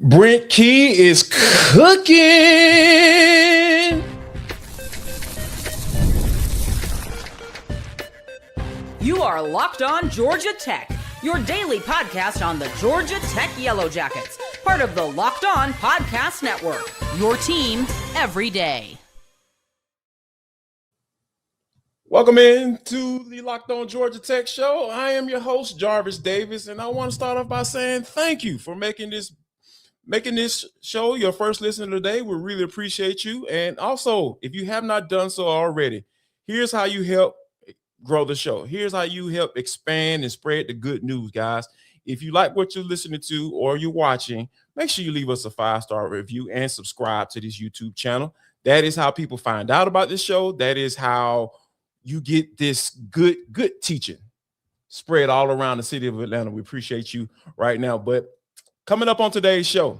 Brent Key is cooking. You are Locked On Georgia Tech, your daily podcast on the Georgia Tech Yellow Jackets, part of the Locked On Podcast Network, your team every day. Welcome into the Locked On Georgia Tech show. I am your host, Jarvis Davis, and I want to start off by saying thank you for making this show your first listen of the day. We really appreciate you. And also, if you have not done so already, here's how you help grow the show. Here's how you help expand and spread the good news, guys. If you like what you're listening to or you're watching, make sure you leave us a 5-star review and subscribe to this YouTube channel. That is how people find out about this show. That is how you get this good teaching spread all around the city of Atlanta. We appreciate you right now. But coming up on today's show,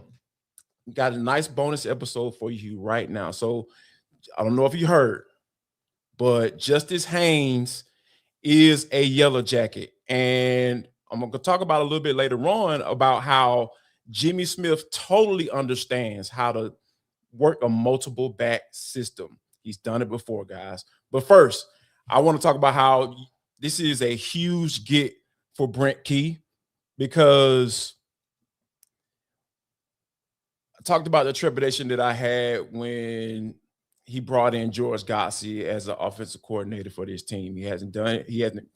we got a nice bonus episode for you right now. So I don't know if you heard, but Justice Haynes is a Yellow Jacket. And I'm going to talk about a little bit later on about how Jimmy Smith totally understands how to work a multiple back system. He's done it before, guys. But first, I want to talk about how this is a huge get for Brent Key, because I talked about the trepidation that I had when he brought in George Godsey as an offensive coordinator for this team. He hasn't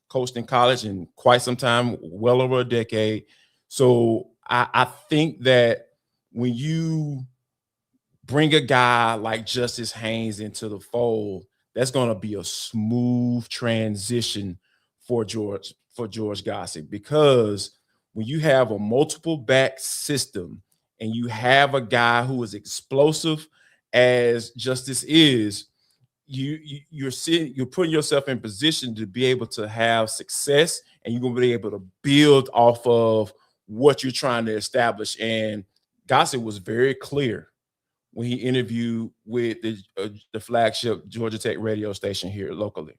coached in college in quite some time, well over a decade. So I think that when you bring a guy like Justice Haynes into the fold, that's going to be a smooth transition for George Godsey, because when you have a multiple back system and you have a guy who is explosive as Justice is, you're putting yourself in position to be able to have success, and you're going to be able to build off of what you're trying to establish. And Godsey was very clear when he interviewed with the flagship Georgia Tech radio station here locally.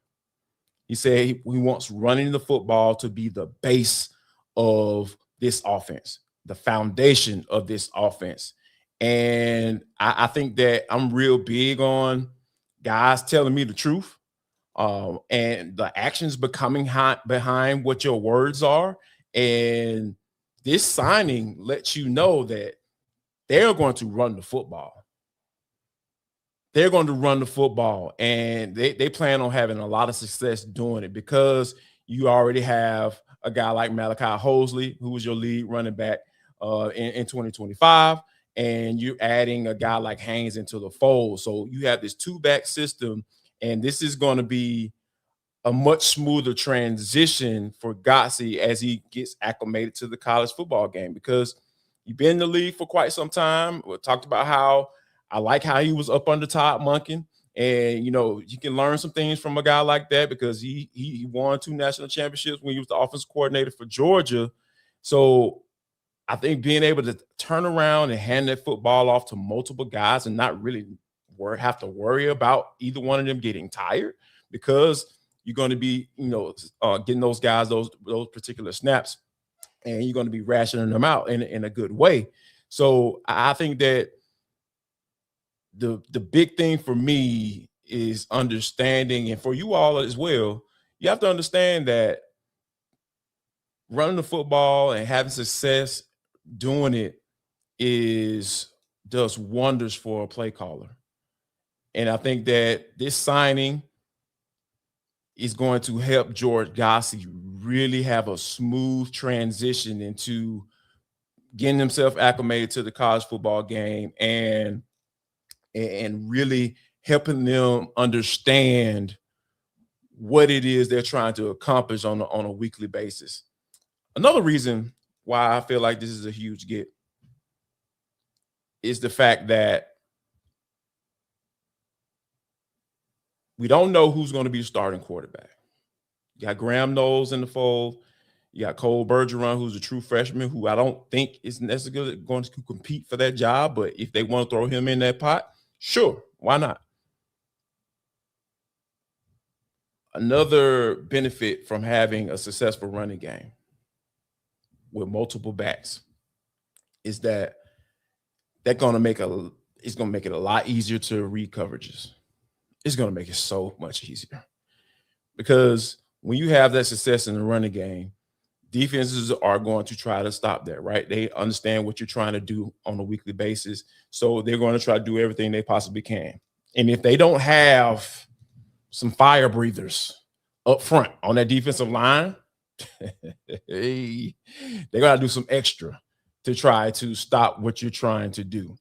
He said he wants running the football to be the base of this offense, the foundation of this offense. And I think that I'm real big on guys telling me the truth, and the actions becoming behind what your words are. And this signing lets you know that they're going to run the football. They're going to run the football, and they plan on having a lot of success doing it, because you already have a guy like Malachi Hosley, who was your lead running back in 2025, and you're adding a guy like Haynes into the fold. So you have this two-back system, and this is going to be a much smoother transition for Godsey as he gets acclimated to the college football game, because you've been in the league for quite some time. We talked about how I like how he was up under Todd Monken, and you can learn some things from a guy like that, because he won 2 national championships when he was the offensive coordinator for Georgia. So I think being able to turn around and hand that football off to multiple guys and not really have to worry about either one of them getting tired, because you're going to be getting those guys those particular snaps, and you're going to be rationing them out in a good way. So I think that the big thing for me is understanding, and for you all as well, you have to understand that running the football and having success doing it does wonders for a play caller. And I think that this signing is going to help George Godsey really have a smooth transition into getting himself acclimated to the college football game, and really helping them understand what it is they're trying to accomplish on a weekly basis. Another reason why I feel like this is a huge get is the fact that we don't know who's going to be the starting quarterback. You got Graham Knowles in the fold. You got Cole Bergeron, who's a true freshman, who I don't think is necessarily going to compete for that job. But if they want to throw him in that pot, sure, why not? Another benefit from having a successful running game with multiple backs is that it's going to make it a lot easier to read coverages. It's going to make it so much easier because when you have that success in the running game, defenses are going to try to stop that, right? They understand what you're trying to do on a weekly basis. So they're going to try to do everything they possibly can. And if they don't have some fire breathers up front on that defensive line, hey, they got to do some extra to try to stop what you're trying to do.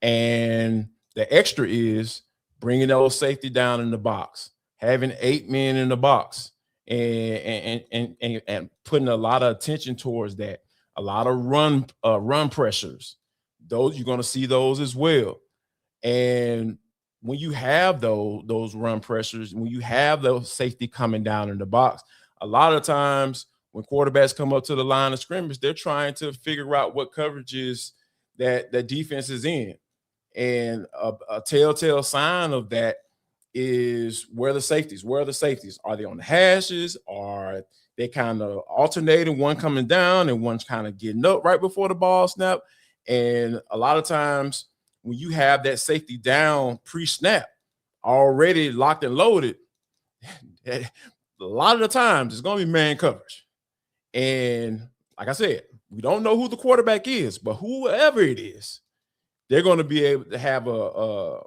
And the extra is bringing those safety down in the box, having 8 men in the box, and putting a lot of attention towards that. A lot of run pressures. Those you're going to see those as well. And when you have those run pressures, when you have those safety coming down in the box, a lot of times when quarterbacks come up to the line of scrimmage, they're trying to figure out what coverages that the defense is in. And a telltale sign of that is where are the safeties? Are they on the hashes? Are they kind of alternating, one coming down and one's kind of getting up right before the ball snap? And a lot of times when you have that safety down pre-snap, already locked and loaded, a lot of the times it's going to be man coverage. And like I said, we don't know who the quarterback is, but whoever it is, they're going to be able to have a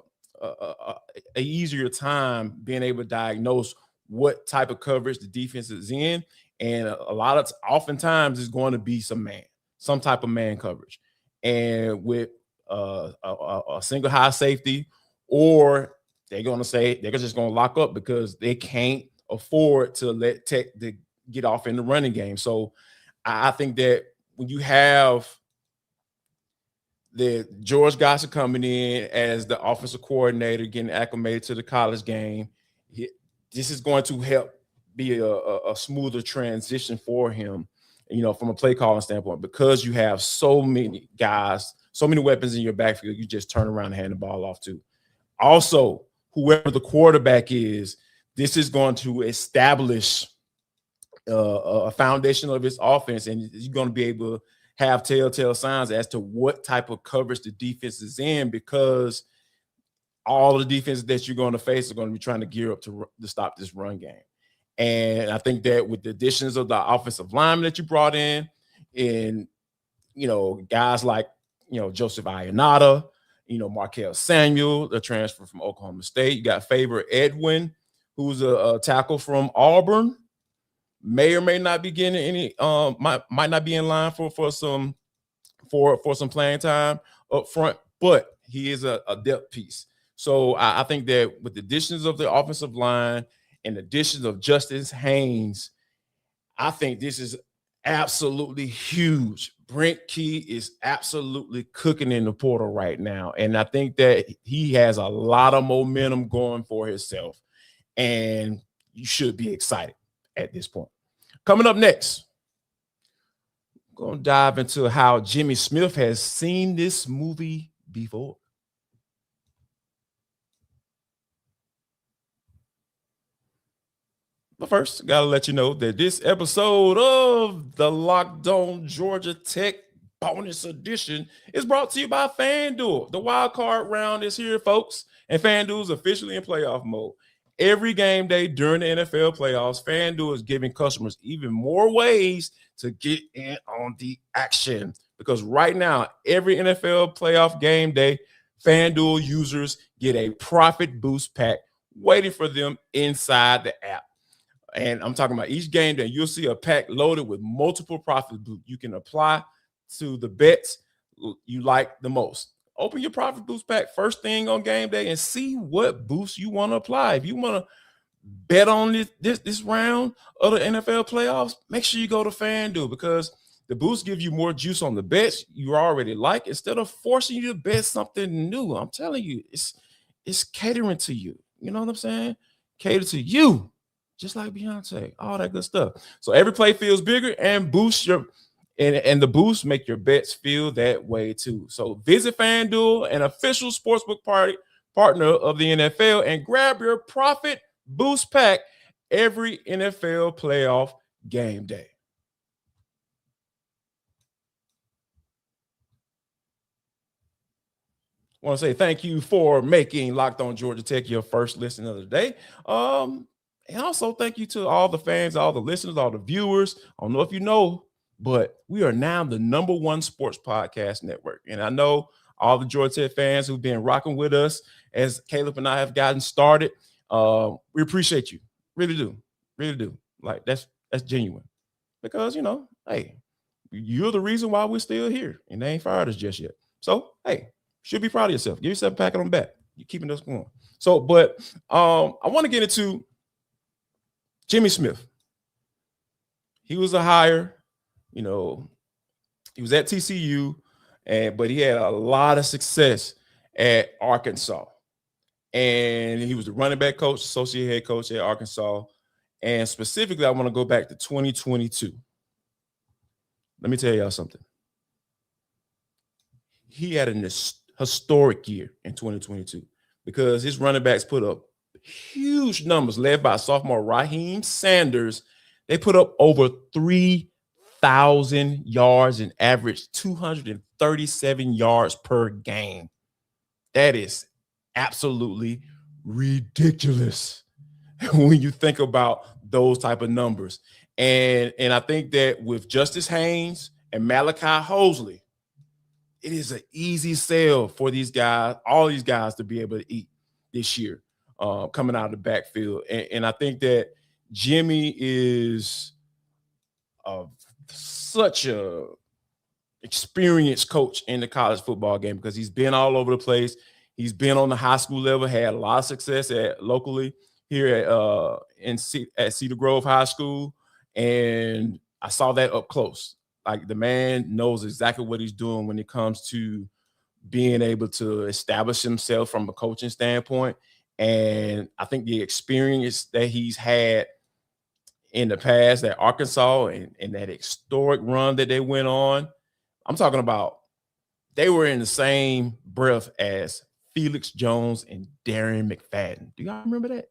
easier time being able to diagnose what type of coverage the defense is in. And oftentimes it's going to be some type of man coverage. And with a single high safety, or they're going to say they're just going to lock up because they can't afford to let Tech get off in the running game. So I think that when you have the George Godsey coming in as the offensive coordinator, getting acclimated to the college game, this is going to help be a smoother transition for him, from a play calling standpoint, because you have so many guys, so many weapons in your backfield, you just turn around and hand the ball off to. Also, whoever the quarterback is, this is going to establish a foundation of his offense, and you're going to be able to have telltale signs as to what type of coverage the defense is in, because all the defenses that you're going to face are going to be trying to gear up to stop this run game. And I think that with the additions of the offensive lineman that you brought in, and, guys like, Joseph Ionata, Markel Samuel, the transfer from Oklahoma State, you got Faber Edwin, who's a tackle from Auburn, may or may not be getting any, might not be in line for some playing time up front, but he is a depth piece. So I think that with the additions of the offensive line and additions of Justice Haynes, I think this is absolutely huge. Brent Key is absolutely cooking in the portal right now. And I think that he has a lot of momentum going for himself. And you should be excited at this point. Coming up next, I'm going to dive into how Jimmy Smith has seen this movie before. But first, got to let you know that this episode of the Locked On Georgia Tech bonus edition is brought to you by FanDuel. The wild card round is here, folks, and FanDuel is officially in playoff mode. Every game day during the NFL playoffs, FanDuel is giving customers even more ways to get in on the action. Because right now, every NFL playoff game day, FanDuel users get a profit boost pack waiting for them inside the app. And I'm talking about each game day, you'll see a pack loaded with multiple profit boosts you can apply to the bets you like the most. Open your profit boost pack first thing on game day and see what boosts you want to apply. If you want to bet on this round of the NFL playoffs, make sure you go to FanDuel, because the boosts give you more juice on the bets you already like instead of forcing you to bet something new. I'm telling you, it's catering to you. You know what I'm saying? Cater to you. Just like Beyonce, all that good stuff. So every play feels bigger and boosts your and the boosts make your bets feel that way too. So visit FanDuel, an official sportsbook partner of the NFL, and grab your profit boost pack every NFL playoff game day. want to say thank you for making Locked On Georgia Tech your first listen of the day. And also thank you to all the fans, all the listeners, all the viewers. I don't know if you know, but we are now the #1 sports podcast network. And I know all the Georgia Tech fans who've been rocking with us as Caleb and I have gotten started. We appreciate you. Really do. Really do. Like that's genuine. Because, hey, you're the reason why we're still here. And they ain't fired us just yet. So, hey, should be proud of yourself. Give yourself a pat on the back. You're keeping us going. So, but I want to get into Jimmy Smith. He was a hire, he was at TCU, but he had a lot of success at Arkansas. And he was the running back coach, associate head coach at Arkansas. And specifically, I want to go back to 2022. Let me tell y'all something. He had an historic year in 2022 because his running backs put up huge numbers, led by sophomore Raheem Sanders. They put up over 3,000 yards and averaged 237 yards per game. That is absolutely ridiculous when you think about those type of numbers. And I think that with Justice Haynes and Malachi Hosley, it is an easy sell for these guys, all these guys, to be able to eat this year coming out of the backfield. And I think that Jimmy is such a experienced coach in the college football game because he's been all over the place. He's been on the high school level, had a lot of success locally here at Cedar Grove High School. And I saw that up close. Like, the man knows exactly what he's doing when it comes to being able to establish himself from a coaching standpoint. And I think the experience that he's had in the past at Arkansas and that historic run that they went on, I'm talking about they were in the same breath as Felix Jones and Darren McFadden. Do y'all remember that?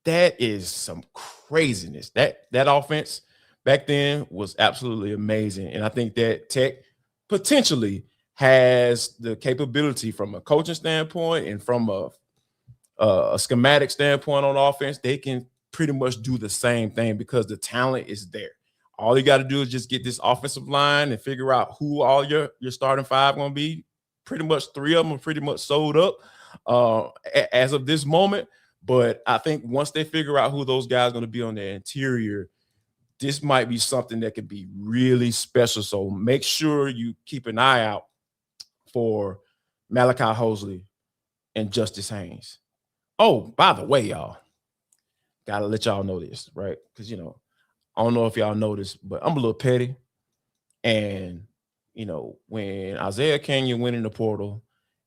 That is some craziness. That offense back then was absolutely amazing. And I think that Tech potentially has the capability from a coaching standpoint and from a schematic standpoint on offense. They can pretty much do the same thing because the talent is there. All you got to do is just get this offensive line and figure out who all your starting five going to be. Pretty much 3 of them are pretty much sold up as of this moment. But I think once they figure out who those guys are going to be on the interior, this might be something that could be really special. So make sure you keep an eye out for Malachi Hosley and Justice Haynes. Oh, by the way, y'all, got to let y'all know this, right? Because, I don't know if y'all know this, but I'm a little petty. And, when Isaiah Canyon went in the portal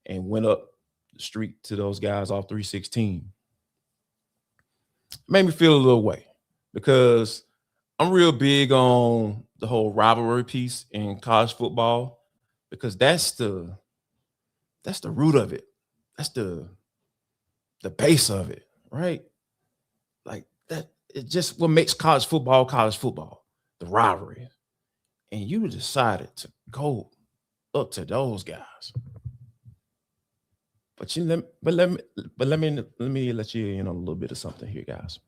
and went up the street to those guys off 316, made me feel a little way because I'm real big on the whole rivalry piece in college football because that's the root of it. That's the base of it, right? Like that, it's just what makes college football, the rivalry. And you decided to go up to those guys. But let me let you in on a little bit of something here, guys.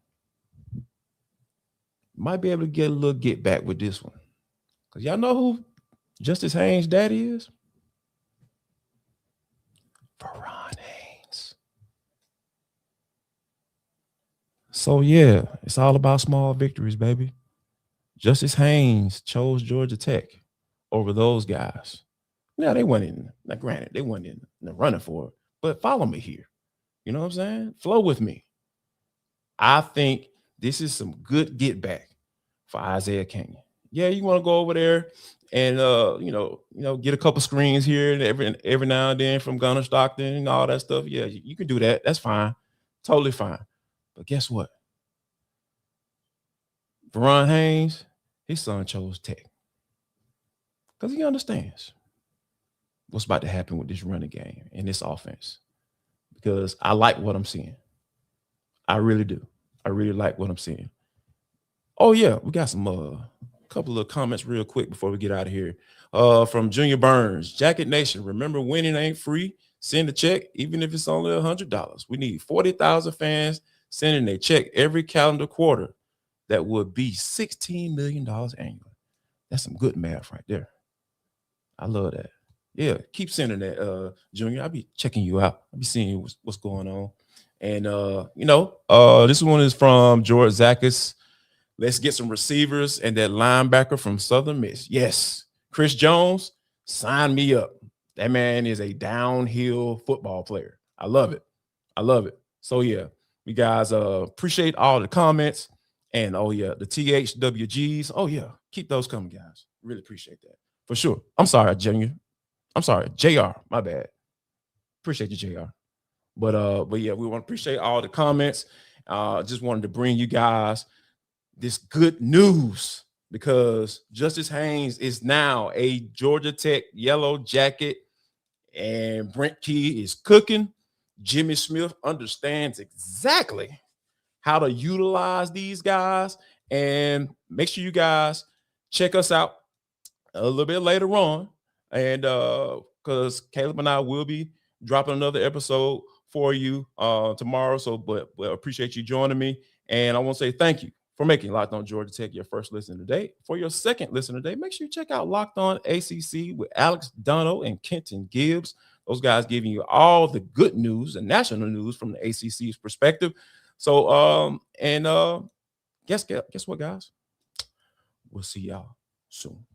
Might be able to get a little get back with this one. Because y'all know who Justice Haynes' daddy is? Veron Haynes. So, yeah, it's all about small victories, baby. Justice Haynes chose Georgia Tech over those guys. Now, they weren't in the running for it. But follow me here. You know what I'm saying? Flow with me. I think this is some good get back for Isaiah Canyon. Yeah, you want to go over there and get a couple screens here and every now and then from Gunnar Stockton and all that stuff. Yeah, you can do that. That's fine. Totally fine. But guess what? Veron Haynes, his son chose Tech. Because he understands what's about to happen with this running game and this offense. Because I like what I'm seeing. I really do. I really like what I'm seeing. Oh, yeah, we got some couple of comments real quick before we get out of here. From Junior Burns, Jacket Nation, remember winning ain't free. Send a check, even if it's only $100. We need 40,000 fans sending a check every calendar quarter. That would be $16 million annually. That's some good math right there. I love that. Yeah, keep sending that, Junior. I'll be checking you out. I'll be seeing what's going on. And, this one is from George Godsey. Let's get some receivers and that linebacker from Southern Miss. Yes, Chris Jones, sign me up. That man is a downhill football player. I love it. I love it. So, yeah, you guys appreciate all the comments. And, oh, yeah, the THWGs. Oh, yeah, keep those coming, guys. Really appreciate that. For sure. I'm sorry, Junior. I'm sorry, JR. My bad. Appreciate you, JR. But yeah, we want to appreciate all the comments. Just wanted to bring you guys this good news because Justice Haynes is now a Georgia Tech Yellow Jacket, and Brent Key is cooking. Jimmy Smith understands exactly how to utilize these guys, and make sure you guys check us out a little bit later on, and because Caleb and I will be dropping another episode for you tomorrow. So, but appreciate you joining me, and I want to say thank you for making Locked On Georgia Tech your first listen today. For your second listen today, make sure you check out Locked On ACC with Alex Dono and Kenton Gibbs. Those guys giving you all the good news and national news from the ACC's perspective. So, guess what, guys? We'll see y'all soon.